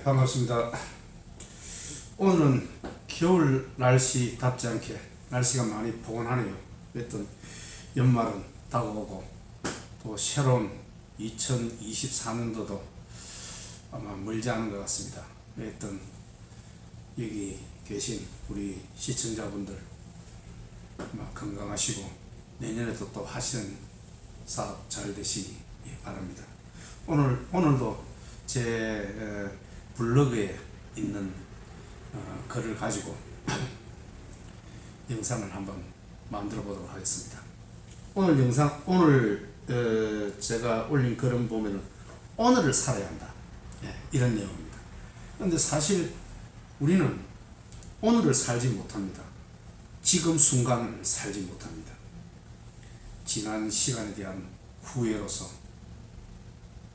반갑습니다. 오늘은 겨울 날씨답지 않게 날씨가 많이 포근하네요. 어떤 연말은 다가오고 또 새로운 2024년도도 아마 멀지 않은 것 같습니다. 어떤 여기 계신 우리 시청자분들 건강하시고 내년에도 또 하시는 사업 잘 되시기 바랍니다. 오늘도 제 블로그에 있는 글을 가지고 영상을 한번 만들어 보도록 하겠습니다. 오늘 제가 올린 글은 보면 오늘을 살아야 한다, 이런 내용입니다. 그런데 사실 우리는 오늘을 살지 못합니다. 지금 순간을 살지 못합니다. 지난 시간에 대한 후회로서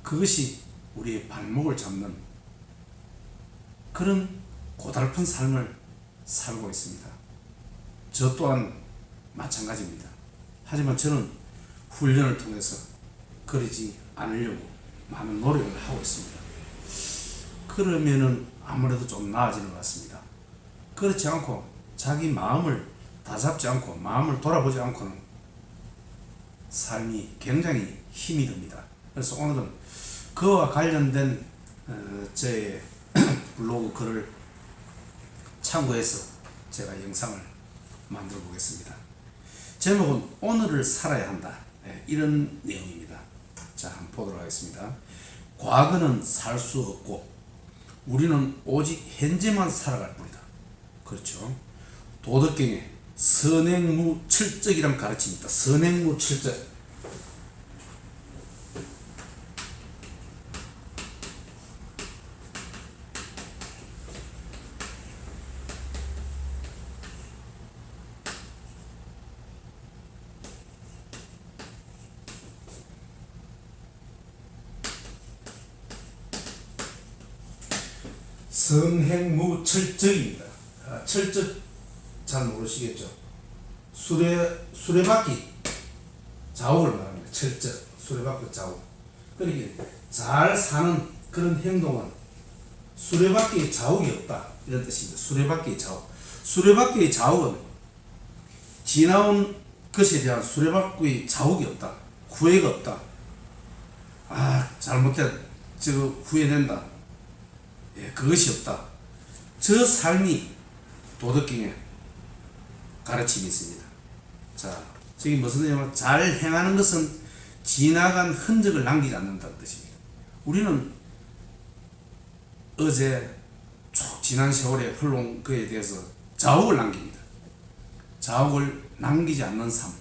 그것이 우리의 발목을 잡는 그런 고달픈 삶을 살고 있습니다. 저 또한 마찬가지입니다. 하지만 저는 훈련을 통해서 그러지 않으려고 많은 노력을 하고 있습니다. 그러면은 아무래도 좀 나아지는 것 같습니다. 그렇지 않고 자기 마음을 다잡지 않고 마음을 돌아보지 않고는 삶이 굉장히 힘이 듭니다. 그래서 오늘은 그와 관련된 제 블로그 글을 참고해서 제가 영상을 만들어 보겠습니다. 제목은 오늘을 살아야 한다, 이런 내용입니다. 자, 한번 보도록 하겠습니다. 과거는 살 수 없고 우리는 오직 현재만 살아갈 뿐이다. 그렇죠. 도덕경에 선행무철적이란 가르침이 있다. 선행무철적. 선행무철적입니다. 철적 잘 모르시겠죠? 수레바퀴 좌우를 말합니다. 철적, 수레바퀴 좌우. 그러니까 잘 사는 그런 행동은 수레바퀴의 좌우가 없다, 이런 뜻입니다. 수레바퀴의 좌우. 수레바퀴의 좌우는 지나온 것에 대한 수레바퀴의 자욱이 없다, 후회가 없다. 잘못했, 후회된다, 그것이 없다. 저 삶이 도덕경에 가르침이 있습니다. 자, 저기 무슨 내용은 잘 행하는 것은 지나간 흔적을 남기지 않는다는 뜻입니다. 우리는 어제 쭉 지난 세월에 흘러온 그에 대해서 자욱을 남깁니다. 자욱을 남기지 않는 삶,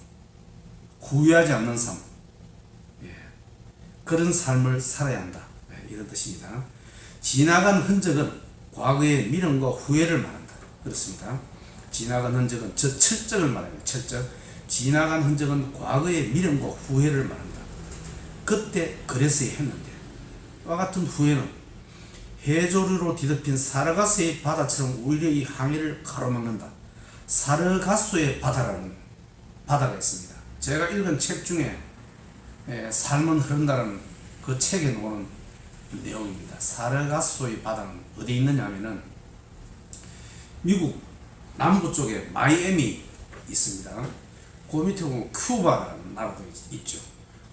후회하지 않는 삶, 그런 삶을 살아야 한다, 이런 뜻입니다. 지나간 흔적은 과거의 미련과 후회를 말한다. 그렇습니다. 지나간 흔적은 저 철적을 말합니다. 철적. 지나간 흔적은 과거의 미련과 후회를 말한다. 그때 그랬어야 했는데. 와 같은 후회는 해조류로 뒤덮인 사르가스의 바다처럼 오히려 이 항해를 가로막는다. 사르가소의 바다라는 바다가 있습니다. 제가 읽은 책 중에 삶은 흐른다라는 그 책에 나오는 내용입니다. 사르가소의 바다는 어디 있느냐 하면은 미국 남부 쪽에 마이애미 있습니다. 그 밑에 보면 큐바라는 나라도 있죠.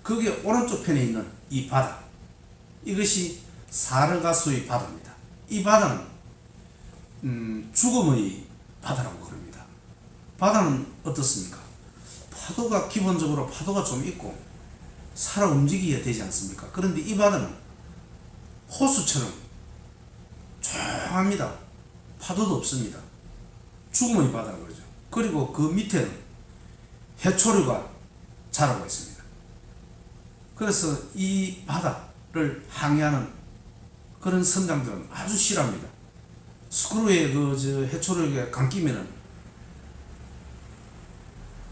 거기에 오른쪽 편에 있는 이 바다, 이것이 사르가소의 바다입니다. 이 바다는 죽음의 바다라고 그럽니다. 바다는 어떻습니까? 파도가 기본적으로 파도가 좀 있고 살아 움직여야 되지 않습니까? 그런데 이 바다는 호수처럼 조용합니다. 파도도 없습니다. 죽음의 바다라고 그러죠. 그리고 그 밑에는 해초류가 자라고 있습니다. 그래서 이 바다를 항해하는 그런 선장들은 아주 싫어합니다. 스크루에 해초류에 감기면은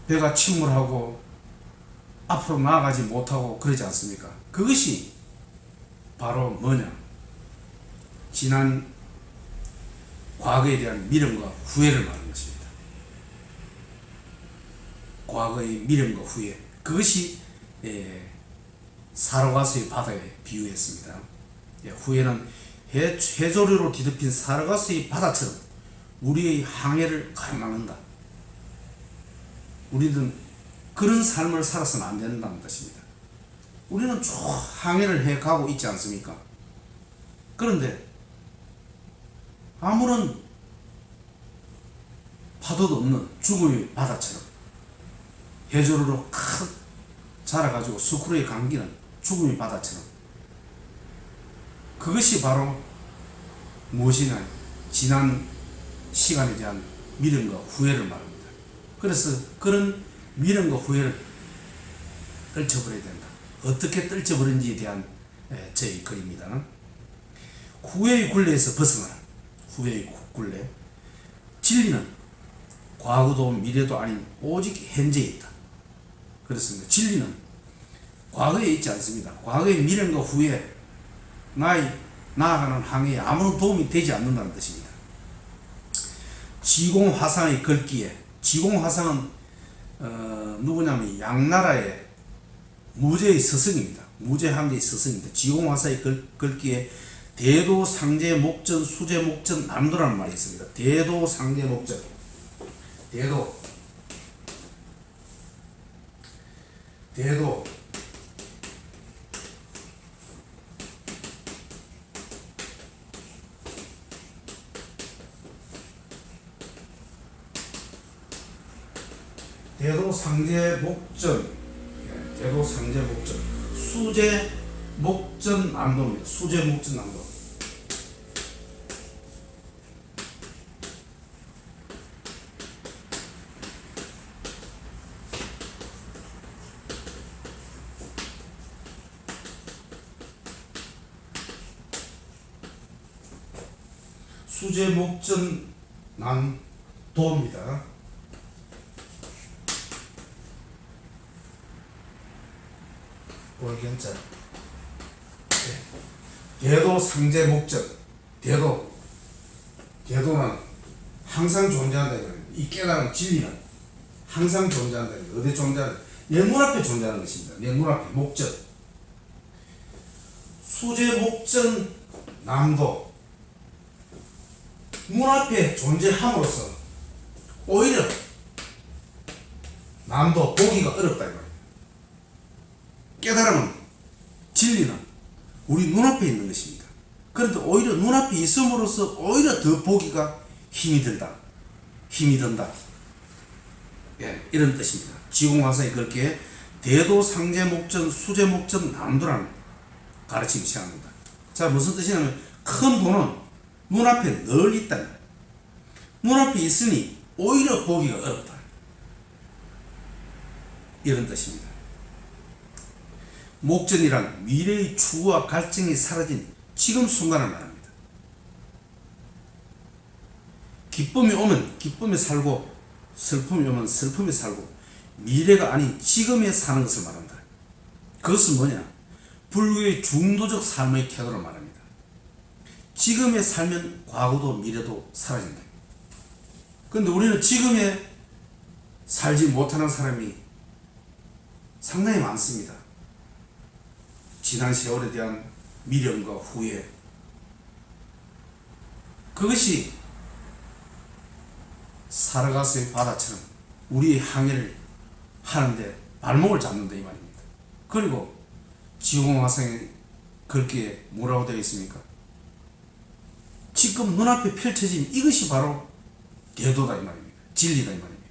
배가 침몰하고 앞으로 나아가지 못하고 그러지 않습니까? 그것이 바로 뭐냐? 지난 과거에 대한 미련과 후회를 말하는 것입니다. 과거의 미련과 후회, 그것이 사르가소의 바다에 비유했습니다. 후회는 해조류로 뒤덮인 사르가스의 바다처럼 우리의 항해를 가로막는다. 우리는 그런 삶을 살아서는 안 된다는 뜻입니다. 우리는 쭉 항해를 해가고 있지 않습니까? 그런데 아무런 파도도 없는 죽음의 바다처럼 해조류로 칵 자라가지고 수쿠르에 감기는 죽음의 바다처럼, 그것이 바로 무엇이냐, 지난 시간에 대한 미련과 후회를 말합니다. 그래서 그런 미련과 후회를 떨쳐버려야 된다. 어떻게 떨쳐버린지에 대한 저희 글입니다. 후회의 굴레에서 벗어나라. 후회의 굴레. 진리는 과거도 미래도 아닌 오직 현재에 있다. 그렇습니다. 진리는 과거에 있지 않습니다. 과거의 미련과 후회, 나의 나아가는 항해에 아무런 도움이 되지 않는다는 뜻입니다. 지공화상의 글귀에, 지공화상은 누구냐면 양나라의 무제의 스승입니다. 무제한계의 스승입니다. 지공화상의 글귀에 대도상제 목전 수제 목전 남도라는 말이 있습니다. 대도상제 목전, 대도 대도상제 목전, 대도상제 목전, 수제 목전 남도입니다. 수제 목전 남도. 수제 목전 남도입니다. 월견자. 대도 상제 목전. 대도는 항상 존재한다. 이 깨달은 진리는 항상 존재한다. 어디 존재하는? 내 눈앞에 존재하는 것입니다. 내 눈앞에 목전. 수제 목전 남도. 눈앞에 존재함으로써 오히려 남도 보기가 어렵다. 깨달음은, 진리는 우리 눈앞에 있는 것입니다. 그런데 오히려 눈앞에 있음으로써 오히려 더 보기가 힘이 든다. 예, 이런 뜻입니다. 지공화사에 그렇게 대도상제 목전, 수제 목전 남도라는 가르침이 시작합니다. 자, 무슨 뜻이냐면 큰 도는 눈앞에 늘 있다. 눈앞에 있으니 오히려 보기가 어렵다. 이런 뜻입니다. 목전이란 미래의 추구와 갈증이 사라진 지금 순간을 말합니다. 기쁨이 오면 기쁨에 살고, 슬픔이 오면 슬픔에 살고, 미래가 아닌 지금에 사는 것을 말한다. 그것은 뭐냐? 불교의 중도적 삶의 태도를 말합니다. 지금에 살면 과거도 미래도 사라진다. 그런데 우리는 지금에 살지 못하는 사람이 상당히 많습니다. 지난 세월에 대한 미련과 후회, 그것이 사르가스의 바다처럼 우리의 항해를 하는데 발목을 잡는다 이 말입니다. 그리고 지공화상의 글귀에 뭐라고 되어 있습니까? 지금 눈앞에 펼쳐진 이것이 바로 대도다 이 말입니다. 진리다 이 말입니다.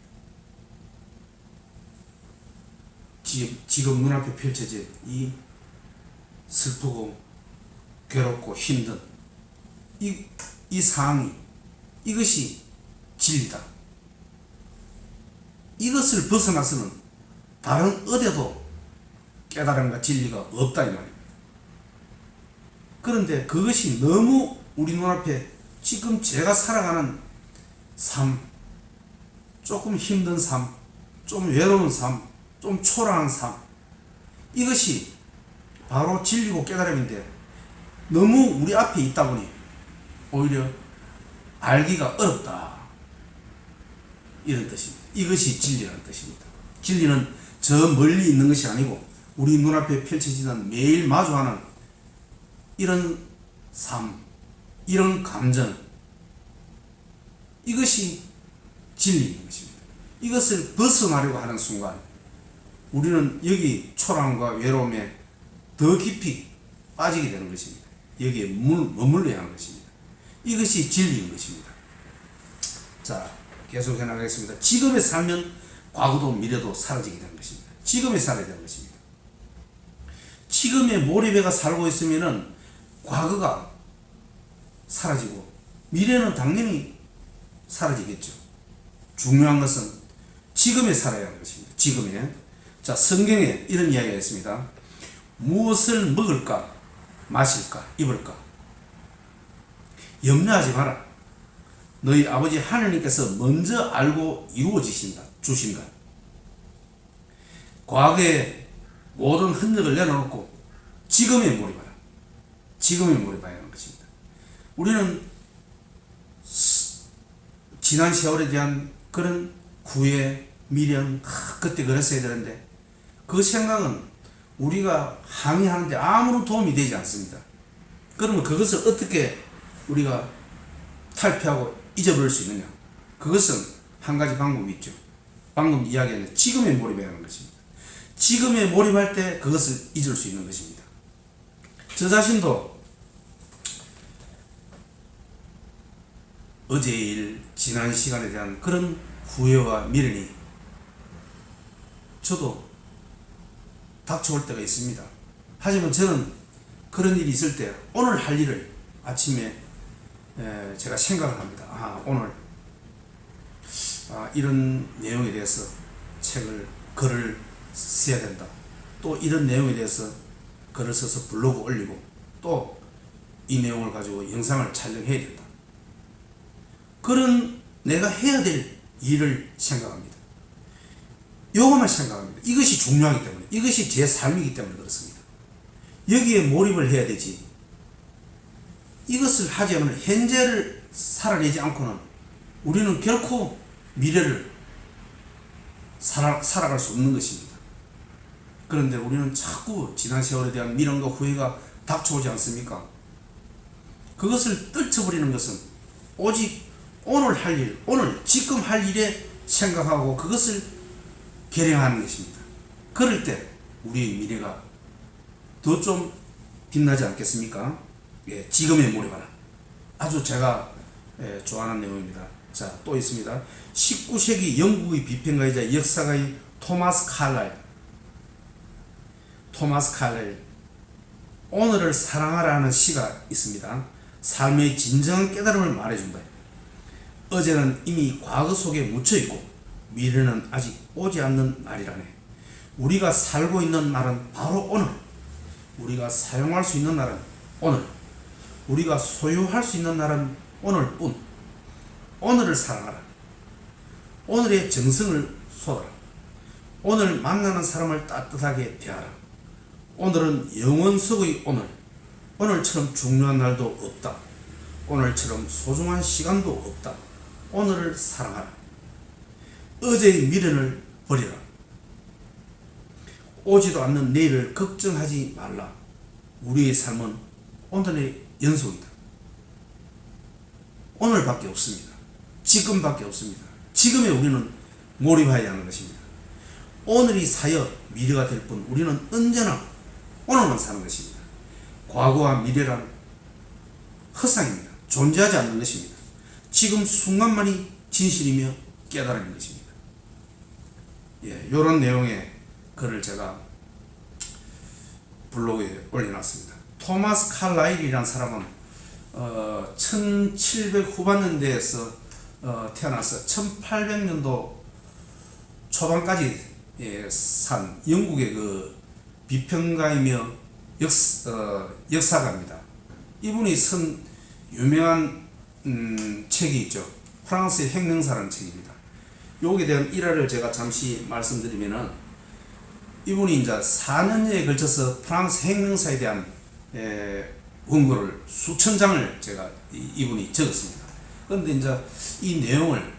지금 눈앞에 펼쳐진 이 슬프고 괴롭고 힘든 이 상황이, 이것이 진리다. 이것을 벗어나서는 다른 어디에도 깨달음과 진리가 없다 이 말입니다. 그런데 그것이 너무 우리 눈앞에 지금 제가 살아가는 삶, 조금 힘든 삶, 좀 외로운 삶, 좀 초라한 삶, 이것이 바로 진리고 깨달음인데 너무 우리 앞에 있다 보니 오히려 알기가 어렵다. 이런 뜻입니다. 이것이 진리라는 뜻입니다. 진리는 저 멀리 있는 것이 아니고 우리 눈앞에 펼쳐지는 매일 마주하는 이런 삶, 이런 감정, 이것이 진리인 것입니다. 이것을 벗어나려고 하는 순간 우리는 여기 초라함과 외로움에 더 깊이 빠지게 되는 것입니다. 여기에 머물러야 하는 것입니다. 이것이 진리인 것입니다. 자, 계속해 나가겠습니다. 지금에 살면 과거도 미래도 사라지게 되는 것입니다. 지금에 살아야 되는 것입니다. 지금에 몰입해가 살고 있으면은 과거가 사라지고 미래는 당연히 사라지겠죠. 중요한 것은 지금에 살아야 하는 것입니다. 지금에. 자, 성경에 이런 이야기가 있습니다. 무엇을 먹을까, 마실까, 입을까? 염려하지 마라. 너희 아버지 하느님께서 먼저 알고 주신다. 과거의 모든 흔적을 내려놓고 지금에 몰입하라. 지금에 몰입해야 하는 것입니다. 우리는 지난 세월에 대한 그런 후회, 미련, 그때 그랬어야 되는데 그 생각은 우리가 항의하는데 아무런 도움이 되지 않습니다. 그러면 그것을 어떻게 우리가 탈피하고 잊어버릴 수 있느냐? 그것은 한 가지 방법이 있죠. 방금 이야기한 지금에 몰입해야 하는 것입니다. 지금에 몰입할 때 그것을 잊을 수 있는 것입니다. 저 자신도 어제의 일, 지난 시간에 대한 그런 후회와 미련이 저도 닥쳐올 때가 있습니다. 하지만 저는 그런 일이 있을 때 오늘 할 일을 아침에 제가 생각을 합니다. 오늘 이런 내용에 대해서 글을 써야 된다. 또 이런 내용에 대해서 글을 써서 블로그 올리고 또 이 내용을 가지고 영상을 촬영해야 된다. 그런 내가 해야 될 일을 생각합니다. 요것만 생각합니다. 이것이 중요하기 때문에, 이것이 제 삶이기 때문에 그렇습니다. 여기에 몰입을 해야 되지. 이것을 하지 않으면 현재를 살아내지 않고는 우리는 결코 미래를 살아갈 수 없는 것입니다. 그런데 우리는 자꾸 지난 세월에 대한 미련과 후회가 닥쳐오지 않습니까? 그것을 떨쳐버리는 것은 오직 오늘 할 일, 지금 할 일에 생각하고 그것을 결행하는 것입니다. 그럴 때 우리의 미래가 더 좀 빛나지 않겠습니까? 예, 지금에 몰입하라. 아주 제가 좋아하는 내용입니다. 자, 또 있습니다. 19세기 영국의 비평가이자 역사가인 토마스 칼라일 오늘을 사랑하라는 시가 있습니다. 삶의 진정한 깨달음을 말해준다. 어제는 이미 과거 속에 묻혀있고 미래는 아직 오지 않는 날이라네. 우리가 살고 있는 날은 바로 오늘. 우리가 사용할 수 있는 날은 오늘. 우리가 소유할 수 있는 날은 오늘뿐. 오늘을 사랑하라. 오늘의 정성을 쏟아라. 오늘 만나는 사람을 따뜻하게 대하라. 오늘은 영원 속의 오늘. 오늘처럼 중요한 날도 없다. 오늘처럼 소중한 시간도 없다. 오늘을 사랑하라. 어제의 미련을 버리라. 오지도 않는 내일을 걱정하지 말라. 우리의 삶은 오늘의 연속이다. 오늘밖에 없습니다. 지금밖에 없습니다. 지금에 우리는 몰입해야 하는 것입니다. 오늘이 사여 미래가 될 뿐 우리는 언제나 오늘만 사는 것입니다. 과거와 미래란 허상입니다. 존재하지 않는 것입니다. 지금 순간만이 진실이며 깨달음인 것입니다. 예, 이런 내용의 글을 제가 블로그에 올려놨습니다. 토마스 칼라일이라는 사람은 1700 후반년대에서 태어나서 1800년도 초반까지 산 영국의 그 비평가이며 역사가입니다. 이분이 쓴 유명한 책이 있죠. 프랑스의 혁명사라는 책입니다. 여기에 대한 일화를 제가 잠시 말씀드리면은 이분이 이제 4년여에 걸쳐서 프랑스 혁명사에 대한 원고를 수천 장을 제가 이분이 적었습니다. 그런데 이제 이 내용을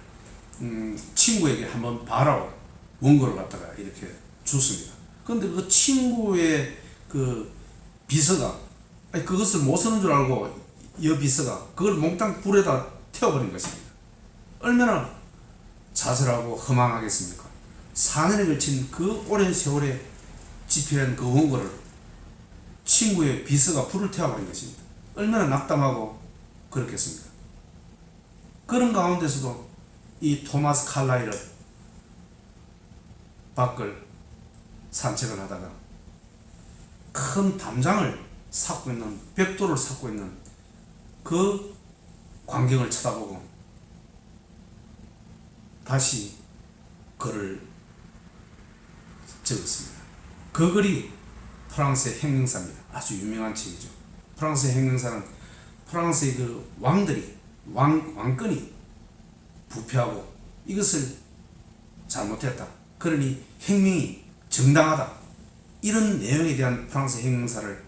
친구에게 한번 봐라고 원고를 갖다가 이렇게 줬습니다. 그런데 그 친구의 그 비서가 그것을 못 쓰는 줄 알고 여 비서가 그걸 몽땅 불에다 태워버린 것입니다. 얼마나 자살하고 허망하겠습니까? 4년에 걸친 그 오랜 세월에 집필한 그 원고를 친구의 비서가 불을 태워버린 것입니다. 얼마나 낙담하고 그렇겠습니까? 그런 가운데서도 이 토마스 칼라일은 밖을 산책을 하다가 큰 담장을 삭고 있는, 벽돌을 삭고 있는 그 광경을 쳐다보고 다시 글을 적었습니다. 그 글이 프랑스의 혁명사입니다. 아주 유명한 책이죠. 프랑스의 혁명사는 프랑스의 그 왕들이, 왕권이 부패하고 이것을 잘못했다. 그러니 혁명이 정당하다. 이런 내용에 대한 프랑스 혁명사를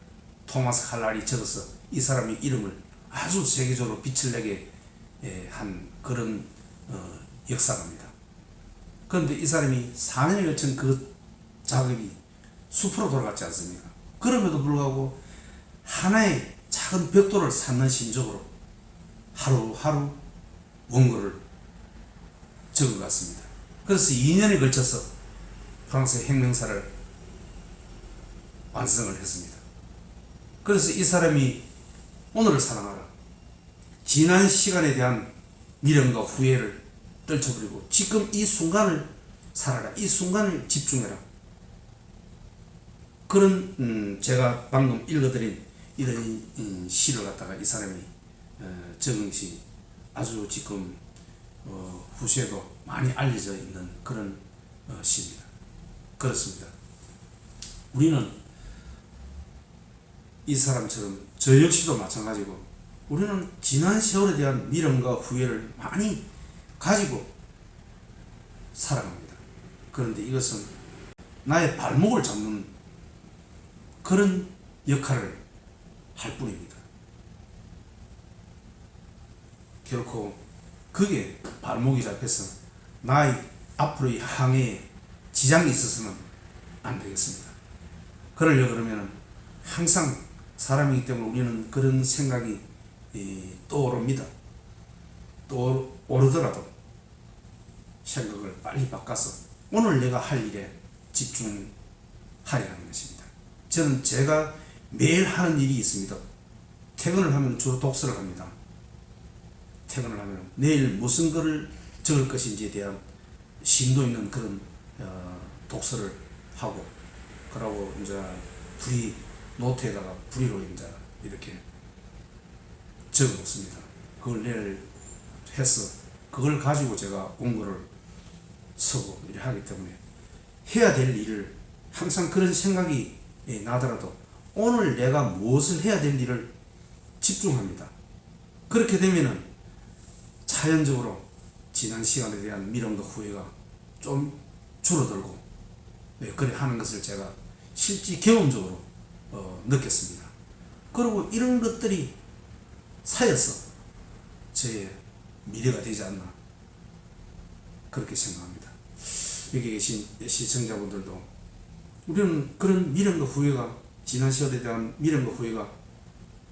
토마스 칼라일이 적어서 이 사람의 이름을 아주 세계적으로 빛을 내게 한 그런 역사가입니다. 그런데 이 사람이 4년에 걸친 그 작업이 숲으로 돌아갔지 않습니까? 그럼에도 불구하고 하나의 작은 벽돌을 쌓는 심적으로 하루하루 원고를 적어갔습니다. 그래서 2년에 걸쳐서 프랑스의 혁명사를 완성을 했습니다. 그래서 이 사람이 오늘을 사랑하라, 지난 시간에 대한 미련과 후회를 떨쳐버리고 지금 이 순간을 살아라, 이 순간을 집중해라. 그런 제가 방금 읽어드린 이런 시를 갖다가 이 사람이 적은 시, 아주 지금 후세에도 많이 알려져 있는 그런 시입니다. 그렇습니다. 우리는 이 사람처럼, 저 역시도 마찬가지고, 우리는 지난 세월에 대한 미련과 후회를 많이 가지고 살아갑니다. 그런데 이것은 나의 발목을 잡는 그런 역할을 할 뿐입니다. 결코 그게 발목이 잡혀서 나의 앞으로의 항해에 지장이 있어서는 안 되겠습니다. 그러려고 그러면 항상 사람이기 때문에 우리는 그런 생각이 떠오릅니다. 또 오르더라도 생각을 빨리 바꿔서 오늘 내가 할 일에 집중하려 하는 것입니다. 저는 제가 매일 하는 일이 있습니다. 퇴근을 하면 주로 독서를 합니다. 퇴근을 하면 내일 무슨 글을 적을 것인지에 대한 심도 있는 그런 독서를 하고, 그러고 이제 노트에다가 불이로 이제 이렇게 적어 놓습니다. 그걸 내일 해서 그걸 가지고 제가 원고를 쓰고 이렇게 하기 때문에 해야 될 일을 항상 그런 생각이 나더라도 오늘 내가 무엇을 해야 될 일을 집중합니다. 그렇게 되면은 자연적으로 지난 시간에 대한 미련과 후회가 좀 줄어들고, 그래 하는 것을 제가 실제 경험적으로 느꼈습니다. 그리고 이런 것들이 쌓여서 저의 미래가 되지 않나 그렇게 생각합니다. 여기 계신 시청자분들도 우리는 그런 미련과 후회가, 지난 시절에 대한 미련과 후회가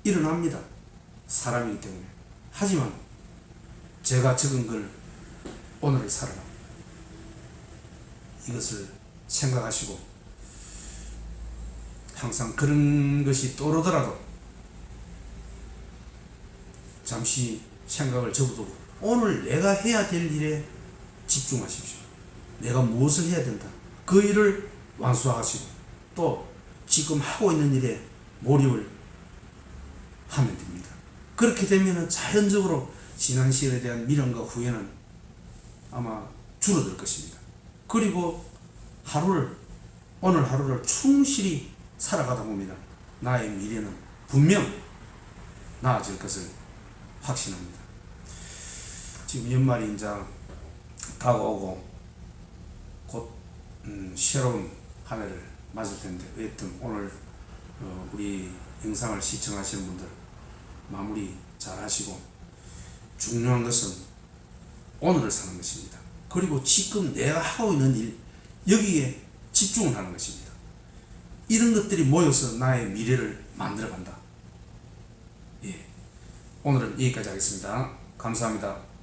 일어납니다. 사람이기 때문에. 하지만 제가 적은 걸 오늘을 살아라, 이것을 생각하시고 항상 그런 것이 떠오르더라도 잠시 생각을 접어두고 오늘 내가 해야 될 일에 집중하십시오. 내가 무엇을 해야 된다, 그 일을 완수하시고 또 지금 하고 있는 일에 몰입을 하면 됩니다. 그렇게 되면 자연적으로 지난 시간에 대한 미련과 후회는 아마 줄어들 것입니다. 그리고 오늘 하루를 충실히 살아가다 보면 나의 미래는 분명 나아질 것을 확신합니다. 지금 연말이 이제 다가오고 곧 새로운 한 해를 맞을 텐데, 어쨌든 오늘 우리 영상을 시청하시는 분들 마무리 잘 하시고, 중요한 것은 오늘을 사는 것입니다. 그리고 지금 내가 하고 있는 일, 여기에 집중을 하는 것입니다. 이런 것들이 모여서 나의 미래를 만들어간다. 오늘은 여기까지 하겠습니다. 감사합니다.